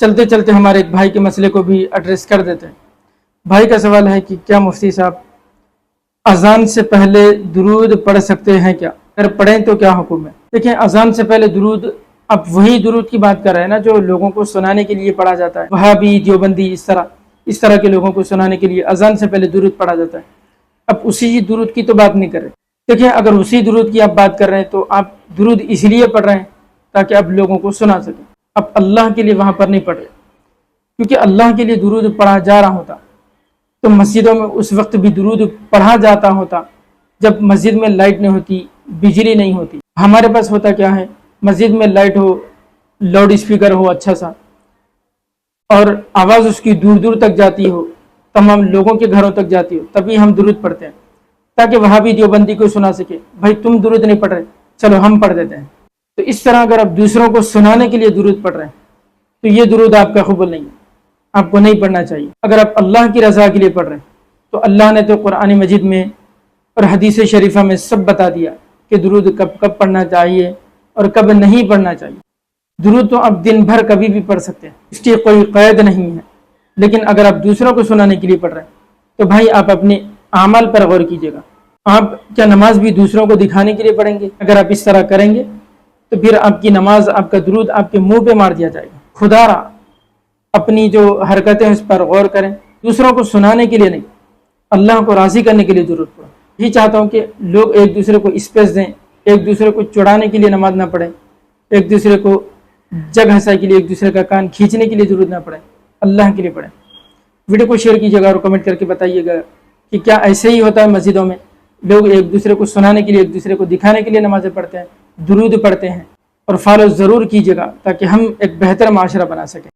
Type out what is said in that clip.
چلتے چلتے ہمارے ایک بھائی کے مسئلے کو بھی ایڈریس کر دیتے ہیں۔ بھائی کا سوال ہے کہ کیا مفتی صاحب اذان سے پہلے درود پڑھ سکتے ہیں کیا؟ اگر پڑھیں تو کیا حکم ہے؟ دیکھیں، اذان سے پہلے درود، اب وہی درود کی بات کر رہے ہیں نا جو لوگوں کو سنانے کے لیے پڑھا جاتا ہے، وہابی، دیوبندی، اس طرح کے لوگوں کو سنانے کے لیے اذان سے پہلے درود پڑھا جاتا ہے۔ اب اسی درود کی تو بات نہیں کر رہے۔ دیکھیں، اگر اسی درود کی آپ بات کر رہے ہیں تو آپ درود اس لیے پڑھ رہے ہیں تاکہ آپ لوگوں کو سنا سکیں۔ اب اللہ کے لیے وہاں پر نہیں پڑھ رہے، کیونکہ اللہ کے لیے درود پڑھا جا رہا ہوتا تو مسجدوں میں اس وقت بھی درود پڑھا جاتا ہوتا جب مسجد میں لائٹ نہیں ہوتی، بجلی نہیں ہوتی۔ ہمارے پاس ہوتا کیا ہے، مسجد میں لائٹ ہو، لاؤڈ اسپیکر ہو اچھا سا، اور آواز اس کی دور دور تک جاتی ہو، تمام لوگوں کے گھروں تک جاتی ہو، تبھی ہم درود پڑھتے ہیں تاکہ وہاں بھی دیوبندی کو سنا سکے، بھائی تم درود نہیں پڑھ رہے، چلو ہم پڑھ دیتے ہیں۔ تو اس طرح اگر آپ دوسروں کو سنانے کے لیے درود پڑھ رہے ہیں تو یہ درود آپ کا قبول نہیں ہے، آپ کو نہیں پڑھنا چاہیے۔ اگر آپ اللہ کی رضا کے لیے پڑھ رہے ہیں تو اللہ نے تو قرآن مجید میں اور حدیث شریفہ میں سب بتا دیا کہ درود کب کب پڑھنا چاہیے اور کب نہیں پڑھنا چاہیے۔ درود تو آپ دن بھر کبھی بھی پڑھ سکتے ہیں، اس کی کوئی قید نہیں ہے، لیکن اگر آپ دوسروں کو سنانے کے لیے پڑھ رہے ہیں تو بھائی آپ اپنے اعمال پر غور کیجیے گا۔ آپ کیا نماز بھی دوسروں کو دکھانے کے لیے پڑھیں گے؟ اگر آپ اس طرح کریں گے تو پھر آپ کی نماز، آپ کا درود آپ کے منہ پہ مار دیا جائے گا۔ خدا را اپنی جو حرکتیں اس پر غور کریں، دوسروں کو سنانے کے لیے نہیں، اللہ کو راضی کرنے کے لیے درود پڑھیں۔ یہی چاہتا ہوں کہ لوگ ایک دوسرے کو اسپیس دیں، ایک دوسرے کو چڑھانے کے لیے نماز نہ پڑھیں، ایک دوسرے کو جگ ہنسائی کے لیے ایک دوسرے کا کان کھینچنے کے لیے درود نہ پڑھیں، اللہ کے لیے پڑھیں۔ ویڈیو کو شیئر کیجیے گا اور کمنٹ کر کے بتائیے گا کہ کیا ایسے ہی ہوتا ہے مسجدوں میں لوگ ایک دوسرے کو سنانے کے لیے، ایک دوسرے کو دکھانے کے لیے نمازیں پڑھتے ہیں، درود پڑھتے ہیں؟ اور فالو ضرور کیجیے گا تاکہ ہم ایک بہتر معاشرہ بنا سکیں۔